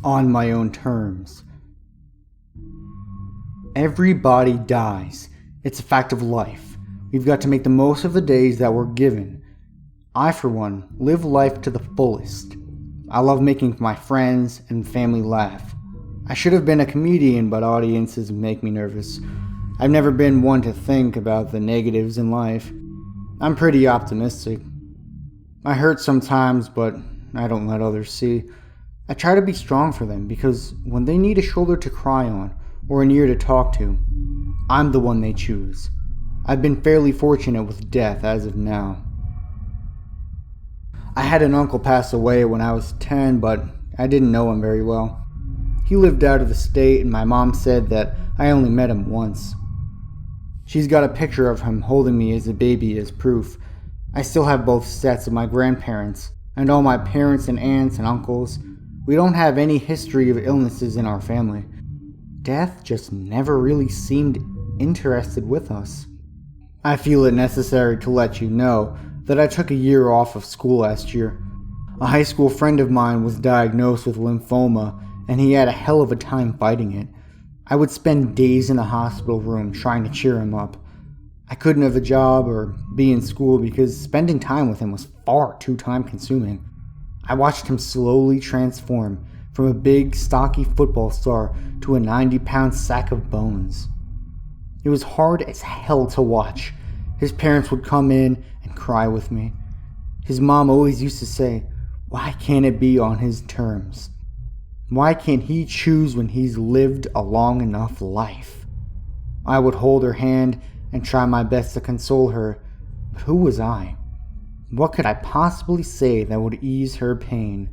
on my own terms. Everybody dies. It's a fact of life. We've got to make the most of the days that we're given. I, for one, live life to the fullest. I love making my friends and family laugh. I should have been a comedian, but audiences make me nervous. I've never been one to think about the negatives in life. I'm pretty optimistic. I hurt sometimes, but I don't let others see. I try to be strong for them because when they need a shoulder to cry on or an ear to talk to, I'm the one they choose. I've been fairly fortunate with death as of now. I had an uncle pass away when I was 10, but I didn't know him very well. He lived out of the state, and my mom said that I only met him once. She's got a picture of him holding me as a baby as proof. I still have both sets of my grandparents, and all my parents and aunts and uncles. We don't have any history of illnesses in our family. Death just never really seemed interested with us. I feel it necessary to let you know that I took a year off of school last year. A high school friend of mine was diagnosed with lymphoma, and he had a hell of a time fighting it. I would spend days in the hospital room trying to cheer him up. I couldn't have a job or be in school because spending time with him was far too time-consuming. I watched him slowly transform from a big, stocky football star to a 90-pound sack of bones. It was hard as hell to watch. His parents would come in and cry with me. His mom always used to say, "Why can't it be on his terms? Why can't he choose when he's lived a long enough life?" I would hold her hand and try my best to console her, but who was I? What could I possibly say that would ease her pain?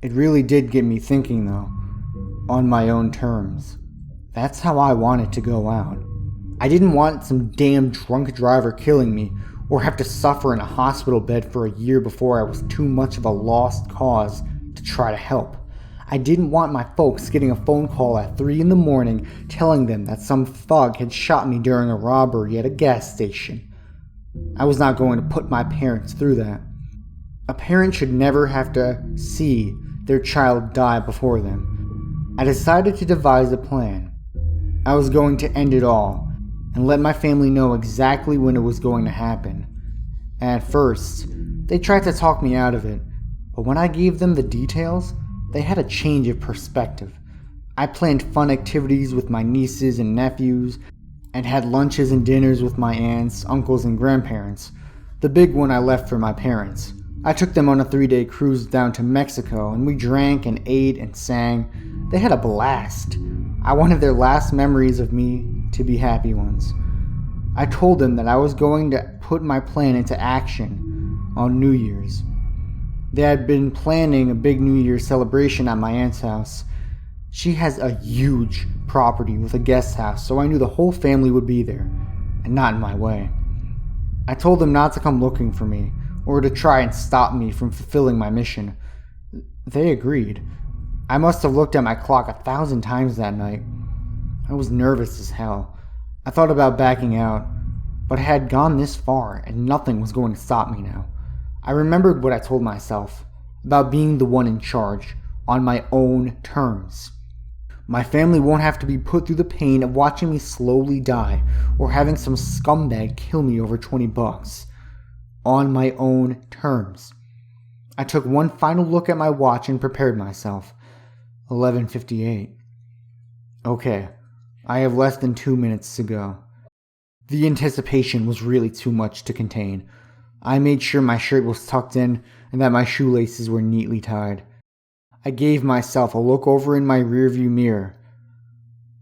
It really did get me thinking though, on my own terms. That's how I wanted to go out. I didn't want some damn drunk driver killing me or have to suffer in a hospital bed for a year before I was too much of a lost cause to try to help. I didn't want my folks getting a phone call at 3 in the morning telling them that some thug had shot me during a robbery at a gas station. I was not going to put my parents through that. A parent should never have to see their child die before them. I decided to devise a plan. I was going to end it all and let my family know exactly when it was going to happen. At first, they tried to talk me out of it, but when I gave them the details, they had a change of perspective. I planned fun activities with my nieces and nephews, and had lunches and dinners with my aunts, uncles, and grandparents. The big one I left for my parents. I took them on a 3-day cruise down to Mexico, and we drank and ate and sang. They had a blast. I wanted their last memories of me to be happy ones. I told them that I was going to put my plan into action on New Year's. They had been planning a big New Year's celebration at my aunt's house. She has a huge property with a guest house, so I knew the whole family would be there, and not in my way. I told them not to come looking for me, or to try and stop me from fulfilling my mission. They agreed. I must have looked at my clock 1,000 times that night. I was nervous as hell. I thought about backing out, but I had gone this far, and nothing was going to stop me now. I remembered what I told myself about being the one in charge, on my own terms. My family won't have to be put through the pain of watching me slowly die or having some scumbag kill me over $20. On my own terms. I took one final look at my watch and prepared myself. 11:58. Okay, I have less than 2 minutes to go. The anticipation was really too much to contain. I made sure my shirt was tucked in and that my shoelaces were neatly tied. I gave myself a look over in my rearview mirror.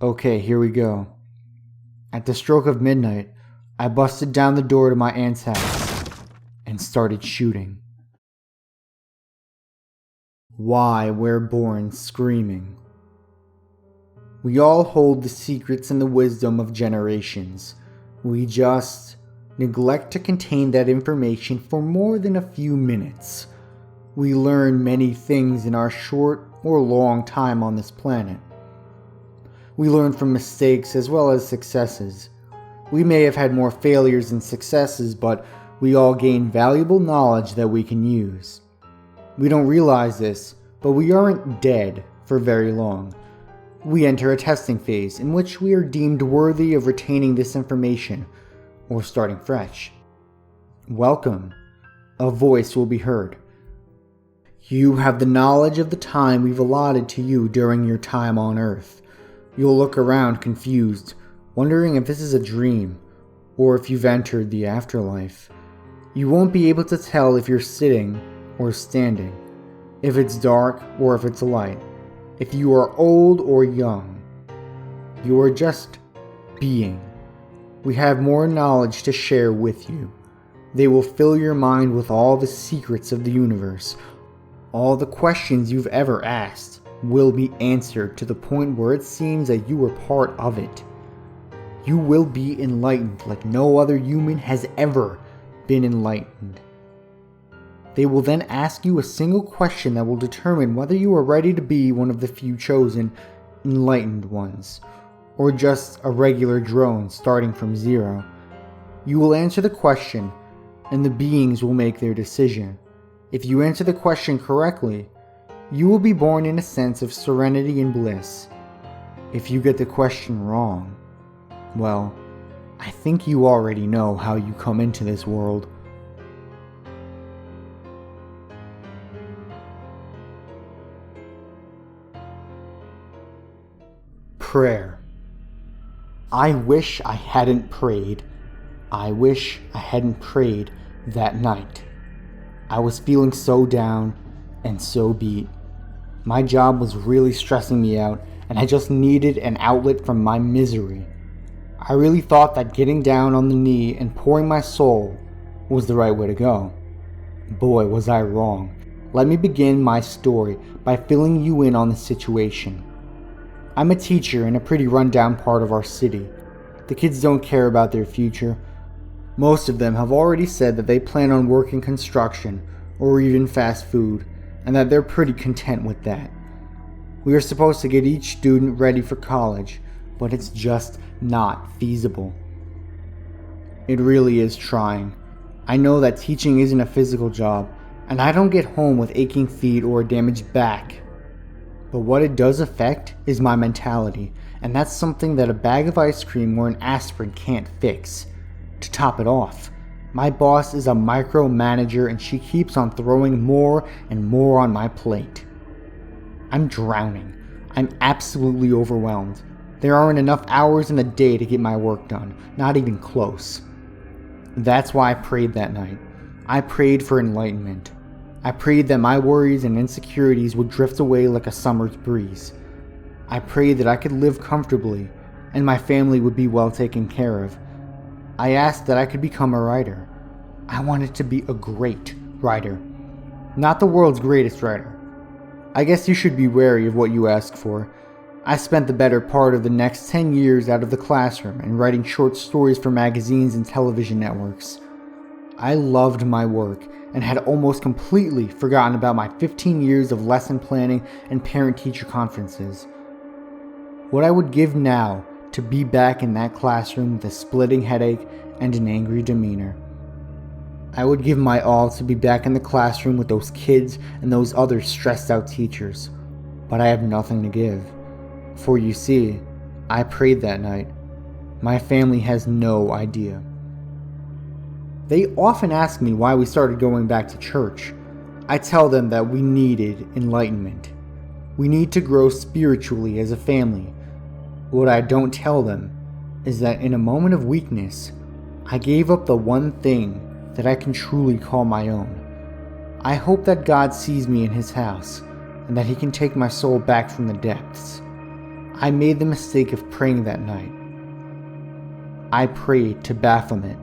Okay, here we go. At the stroke of midnight, I busted down the door to my aunt's house and started shooting. Why we're born screaming. We all hold the secrets and the wisdom of generations. We just neglect to contain that information for more than a few minutes. We learn many things in our short or long time on this planet. We learn from mistakes as well as successes. We may have had more failures than successes, but we all gain valuable knowledge that we can use. We don't realize this, but we aren't dead for very long. We enter a testing phase in which we are deemed worthy of retaining this information or starting fresh. Welcome. A voice will be heard. You have the knowledge of the time we've allotted to you during your time on Earth. You'll look around confused, wondering if this is a dream or if you've entered the afterlife. You won't be able to tell if you're sitting or standing, if it's dark or if it's light, if you are old or young. You are just being. We have more knowledge to share with you. They will fill your mind with all the secrets of the universe. All the questions you've ever asked will be answered to the point where it seems that you were part of it. You will be enlightened like no other human has ever been enlightened. They will then ask you a single question that will determine whether you are ready to be one of the few chosen enlightened ones, or just a regular drone starting from zero. You will answer the question, and the beings will make their decision. If you answer the question correctly, you will be born in a sense of serenity and bliss. If you get the question wrong, well, I think you already know how you come into this world. Prayer. I wish I hadn't prayed. I wish I hadn't prayed that night. I was feeling so down and so beat. My job was really stressing me out, and I just needed an outlet from my misery. I really thought that getting down on the knee and pouring my soul was the right way to go. Boy, was I wrong. Let me begin my story by filling you in on the situation. I'm a teacher in a pretty rundown part of our city. The kids don't care about their future. Most of them have already said that they plan on working construction or even fast food, and that they're pretty content with that. We are supposed to get each student ready for college, but it's just not feasible. It really is trying. I know that teaching isn't a physical job, and I don't get home with aching feet or a damaged back. But what it does affect is my mentality, and that's something that a bag of ice cream or an aspirin can't fix. To top it off, my boss is a micromanager and she keeps on throwing more and more on my plate. I'm drowning. I'm absolutely overwhelmed. There aren't enough hours in the day to get my work done, not even close. That's why I prayed that night. I prayed for enlightenment. I prayed that my worries and insecurities would drift away like a summer's breeze. I prayed that I could live comfortably and my family would be well taken care of. I asked that I could become a writer. I wanted to be a great writer, not the world's greatest writer. I guess you should be wary of what you ask for. I spent the better part of the next 10 years out of the classroom and writing short stories for magazines and television networks. I loved my work and had almost completely forgotten about my 15 years of lesson planning and parent-teacher conferences. What I would give now to be back in that classroom with a splitting headache and an angry demeanor. I would give my all to be back in the classroom with those kids and those other stressed out teachers, but I have nothing to give. For you see, I prayed that night. My family has no idea. They often ask me why we started going back to church. I tell them that we needed enlightenment. We need to grow spiritually as a family. What I don't tell them is that in a moment of weakness, I gave up the one thing that I can truly call my own. I hope that God sees me in His house and that He can take my soul back from the depths. I made the mistake of praying that night. I prayed to Baphomet.